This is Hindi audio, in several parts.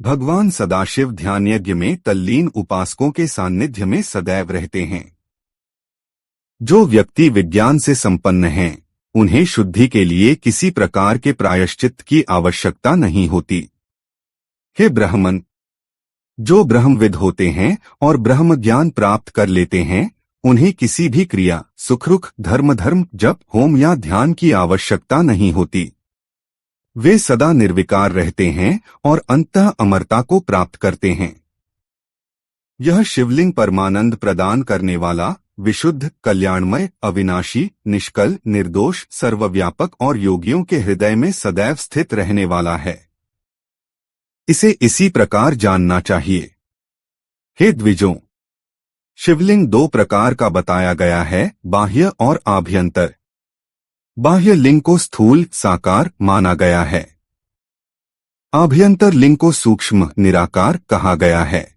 भगवान सदाशिव ध्यान यज्ञ में तल्लीन उपासकों के सान्निध्य में सदैव रहते हैं। जो व्यक्ति विज्ञान से संपन्न हैं, उन्हें शुद्धि के लिए किसी प्रकार के प्रायश्चित की आवश्यकता नहीं होती। हे ब्राह्मण, जो ब्रह्मविद होते हैं और ब्रह्म ज्ञान प्राप्त कर लेते हैं, उन्हें किसी भी क्रिया, सुखरुख, धर्म, जप, होम या ध्यान की आवश्यकता नहीं होती। वे सदा निर्विकार रहते हैं और अंततः अमरता को प्राप्त करते हैं। यह शिवलिंग परमानंद प्रदान करने वाला, विशुद्ध, कल्याणमय, अविनाशी, निष्कल, निर्दोष, सर्वव्यापक और योगियों के हृदय में सदैव स्थित रहने वाला है। इसे इसी प्रकार जानना चाहिए। हे द्विजों, शिवलिंग दो प्रकार का बताया गया है, बाह्य और आभ्यंतर। बाह्य लिंग को स्थूल, साकार माना गया है। आभ्यंतर लिंग को सूक्ष्म, निराकार कहा गया है।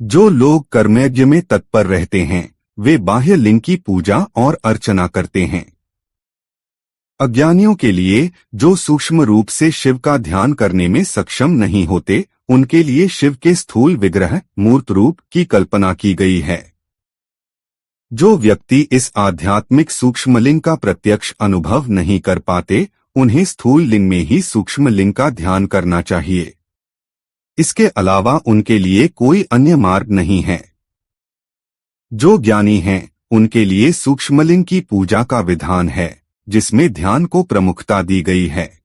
जो लोग कर्मयज्ञ में तत्पर रहते हैं, वे बाह्य लिंग की पूजा और अर्चना करते हैं। अज्ञानियों के लिए, जो सूक्ष्म रूप से शिव का ध्यान करने में सक्षम नहीं होते, उनके लिए शिव के स्थूल विग्रह, मूर्त रूप की कल्पना की गई है। जो व्यक्ति इस आध्यात्मिक सूक्ष्म लिंग का प्रत्यक्ष अनुभव नहीं कर पाते, उन्हें स्थूल लिंग में ही सूक्ष्म लिंग का ध्यान करना चाहिए। इसके अलावा उनके लिए कोई अन्य मार्ग नहीं है। जो ज्ञानी हैं, उनके लिए सूक्ष्मलिंग की पूजा का विधान है, जिसमें ध्यान को प्रमुखता दी गई है।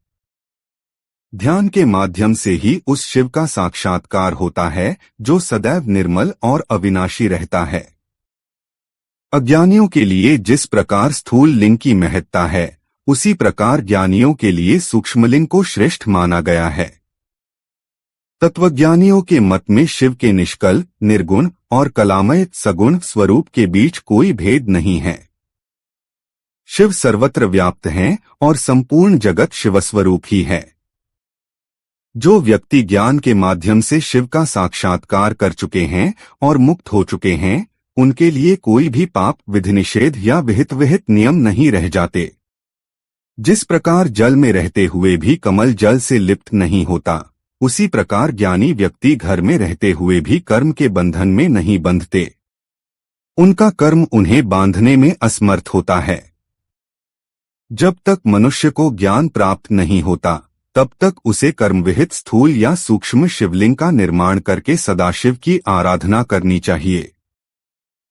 ध्यान के माध्यम से ही उस शिव का साक्षात्कार होता है, जो सदैव निर्मल और अविनाशी रहता है। अज्ञानियों के लिए जिस प्रकार स्थूल लिंग की महत्ता है, उसी प्रकार ज्ञानियों के लिए सूक्ष्मलिंग को श्रेष्ठ माना गया है। तत्वज्ञानियों के मत में शिव के निष्कल, निर्गुण और कलामय सगुण स्वरूप के बीच कोई भेद नहीं है। शिव सर्वत्र व्याप्त हैं और संपूर्ण जगत शिवस्वरूप ही है। जो व्यक्ति ज्ञान के माध्यम से शिव का साक्षात्कार कर चुके हैं और मुक्त हो चुके हैं, उनके लिए कोई भी पाप, विधिनिषेध या विहित नियम नहीं रह जाते। जिस प्रकार जल में रहते हुए भी कमल जल से लिप्त नहीं होता, उसी प्रकार ज्ञानी व्यक्ति घर में रहते हुए भी कर्म के बंधन में नहीं बंधते। उनका कर्म उन्हें बांधने में असमर्थ होता है। जब तक मनुष्य को ज्ञान प्राप्त नहीं होता, तब तक उसे कर्मविहित स्थूल या सूक्ष्म शिवलिंग का निर्माण करके सदाशिव की आराधना करनी चाहिए।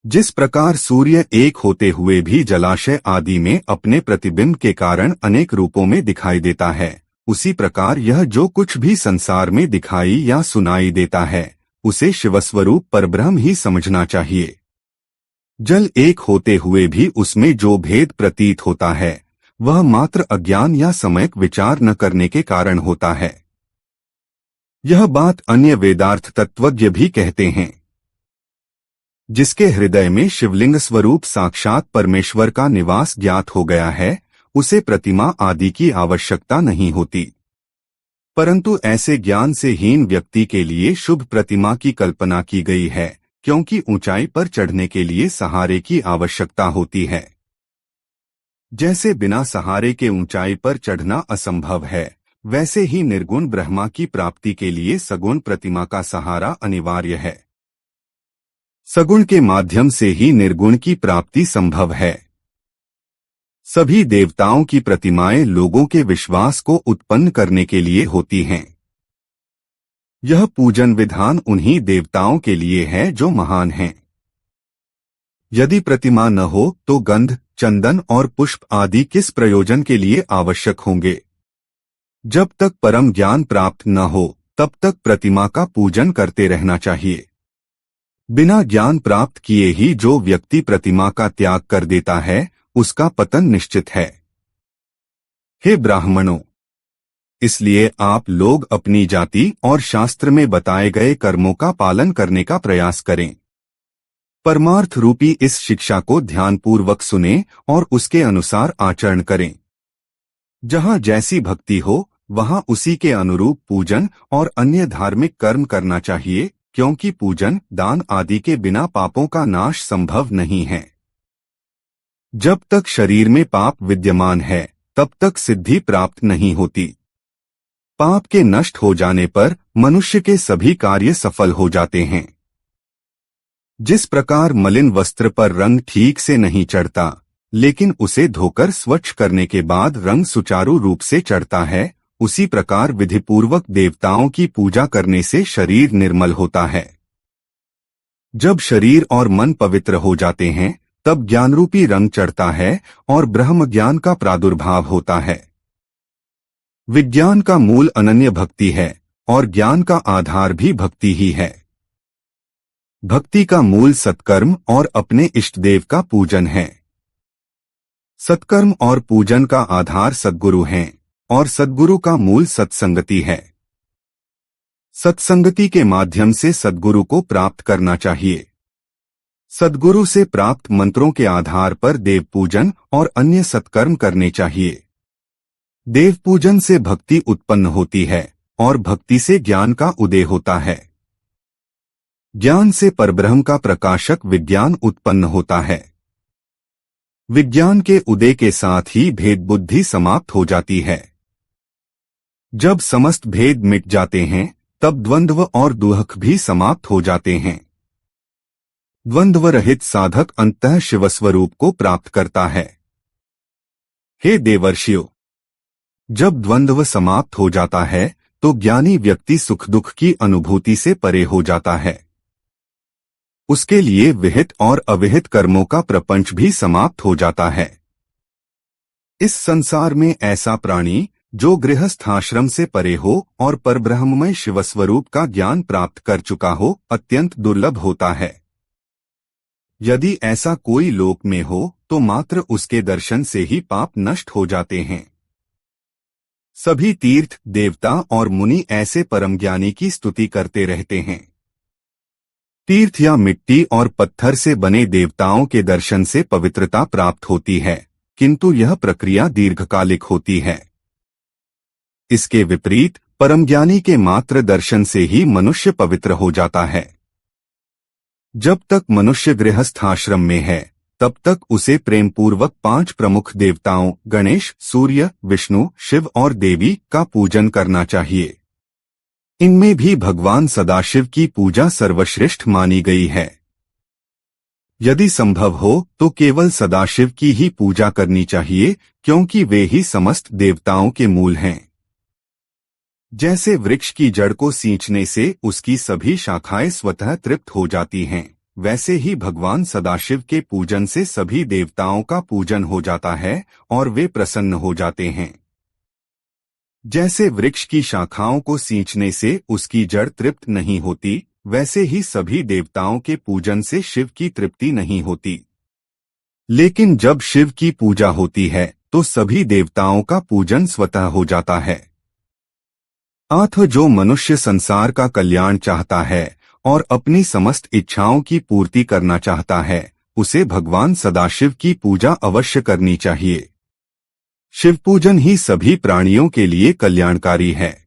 जिस प्रकार सूर्य एक होते हुए भी जलाशय आदि में अपने प्रतिबिंब के कारण अनेक रूपों में दिखाई देता है, उसी प्रकार यह जो कुछ भी संसार में दिखाई या सुनाई देता है, उसे शिवस्वरूप परब्रह्म ही समझना चाहिए। जल एक होते हुए भी उसमें जो भेद प्रतीत होता है, वह मात्र अज्ञान या सम्यक विचार न करने के कारण होता है। यह बात अन्य वेदार्थ तत्वज्ञ भी कहते हैं। जिसके हृदय में शिवलिंग स्वरूप साक्षात परमेश्वर का निवास ज्ञात हो गया है, उसे प्रतिमा आदि की आवश्यकता नहीं होती। परंतु ऐसे ज्ञान से हीन व्यक्ति के लिए शुभ प्रतिमा की कल्पना की गई है, क्योंकि ऊंचाई पर चढ़ने के लिए सहारे की आवश्यकता होती है। जैसे बिना सहारे के ऊंचाई पर चढ़ना असंभव है, वैसे ही निर्गुण ब्रह्मा की प्राप्ति के लिए सगुण प्रतिमा का सहारा अनिवार्य है। सगुण के माध्यम से ही निर्गुण की प्राप्ति संभव है। सभी देवताओं की प्रतिमाएं लोगों के विश्वास को उत्पन्न करने के लिए होती हैं। यह पूजन विधान उन्हीं देवताओं के लिए है जो महान हैं। यदि प्रतिमा न हो तो गंध, चंदन और पुष्प आदि किस प्रयोजन के लिए आवश्यक होंगे? जब तक परम ज्ञान प्राप्त न हो, तब तक प्रतिमा का पूजन करते रहना चाहिए। बिना ज्ञान प्राप्त किए ही जो व्यक्ति प्रतिमा का त्याग कर देता है, उसका पतन निश्चित है। हे ब्राह्मणों, इसलिए आप लोग अपनी जाति और शास्त्र में बताए गए कर्मों का पालन करने का प्रयास करें। परमार्थ रूपी इस शिक्षा को ध्यानपूर्वक सुनें और उसके अनुसार आचरण करें। जहाँ जैसी भक्ति हो, वहाँ उसी के अनुरूप पूजन और अन्य धार्मिक कर्म करना चाहिए, क्योंकि पूजन, दान आदि के बिना पापों का नाश संभव नहीं है। जब तक शरीर में पाप विद्यमान है, तब तक सिद्धि प्राप्त नहीं होती। पाप के नष्ट हो जाने पर मनुष्य के सभी कार्य सफल हो जाते हैं। जिस प्रकार मलिन वस्त्र पर रंग ठीक से नहीं चढ़ता, लेकिन उसे धोकर स्वच्छ करने के बाद रंग सुचारू रूप से चढ़ता है, उसी प्रकार विधिपूर्वक देवताओं की पूजा करने से शरीर निर्मल होता है। जब शरीर और मन पवित्र हो जाते हैं, तब ज्ञानरूपी रंग चढ़ता है और ब्रह्म ज्ञान का प्रादुर्भाव होता है। विज्ञान का मूल अनन्य भक्ति है और ज्ञान का आधार भी भक्ति ही है। भक्ति का मूल सत्कर्म और अपने इष्टदेव का पूजन है। सत्कर्म और पूजन का आधार सद्गुरु हैं और सद्गुरु का मूल सत्संगति है। सत्संगति के माध्यम से सद्गुरु को प्राप्त करना चाहिए। सद्गुरु से प्राप्त मंत्रों के आधार पर देव पूजन और अन्य सत्कर्म करने चाहिए। देव पूजन से भक्ति उत्पन्न होती है और भक्ति से ज्ञान का उदय होता है। ज्ञान से परब्रह्म का प्रकाशक विज्ञान उत्पन्न होता है। विज्ञान के उदय के साथ ही भेद बुद्धि समाप्त हो जाती है। जब समस्त भेद मिट जाते हैं, तब द्वंद्व और दुहक भी समाप्त हो जाते हैं। द्वंद्व रहित साधक अंततः शिवस्वरूप को प्राप्त करता है। हे देवर्षियों, जब द्वंद्व समाप्त हो जाता है तो ज्ञानी व्यक्ति सुख दुख की अनुभूति से परे हो जाता है। उसके लिए विहित और अविहित कर्मों का प्रपंच भी समाप्त हो जाता है। इस संसार में ऐसा प्राणी जो गृहस्थाश्रम से परे हो और परब्रह्ममय शिवस्वरूप का ज्ञान प्राप्त कर चुका हो, अत्यंत दुर्लभ होता है। यदि ऐसा कोई लोक में हो तो मात्र उसके दर्शन से ही पाप नष्ट हो जाते हैं। सभी तीर्थ, देवता और मुनि ऐसे परम ज्ञानी की स्तुति करते रहते हैं। तीर्थ या मिट्टी और पत्थर से बने देवताओं के दर्शन से पवित्रता प्राप्त होती है, किंतु यह प्रक्रिया दीर्घकालिक होती है। इसके विपरीत परमज्ञानी के मात्र दर्शन से ही मनुष्य पवित्र हो जाता है। जब तक मनुष्य गृहस्थाश्रम में है, तब तक उसे प्रेमपूर्वक 5 प्रमुख देवताओं गणेश, सूर्य, विष्णु, शिव और देवी का पूजन करना चाहिए। इनमें भी भगवान सदाशिव की पूजा सर्वश्रेष्ठ मानी गई है। यदि संभव हो तो केवल सदाशिव की ही पूजा करनी चाहिए, क्योंकि वे ही समस्त देवताओं के मूल हैं। जैसे वृक्ष की जड़ को सींचने से उसकी सभी शाखाएं स्वतः तृप्त हो जाती हैं, वैसे ही भगवान सदाशिव के पूजन से सभी देवताओं का पूजन हो जाता है और वे प्रसन्न हो जाते हैं। जैसे वृक्ष की शाखाओं को सींचने से उसकी जड़ तृप्त नहीं होती, वैसे ही सभी देवताओं के पूजन से शिव की तृप्ति नहीं होती। लेकिन जब शिव की पूजा होती है तो सभी देवताओं का पूजन स्वतः हो जाता है। अतः जो मनुष्य संसार का कल्याण चाहता है और अपनी समस्त इच्छाओं की पूर्ति करना चाहता है, उसे भगवान सदाशिव की पूजा अवश्य करनी चाहिए। शिव पूजन ही सभी प्राणियों के लिए कल्याणकारी है।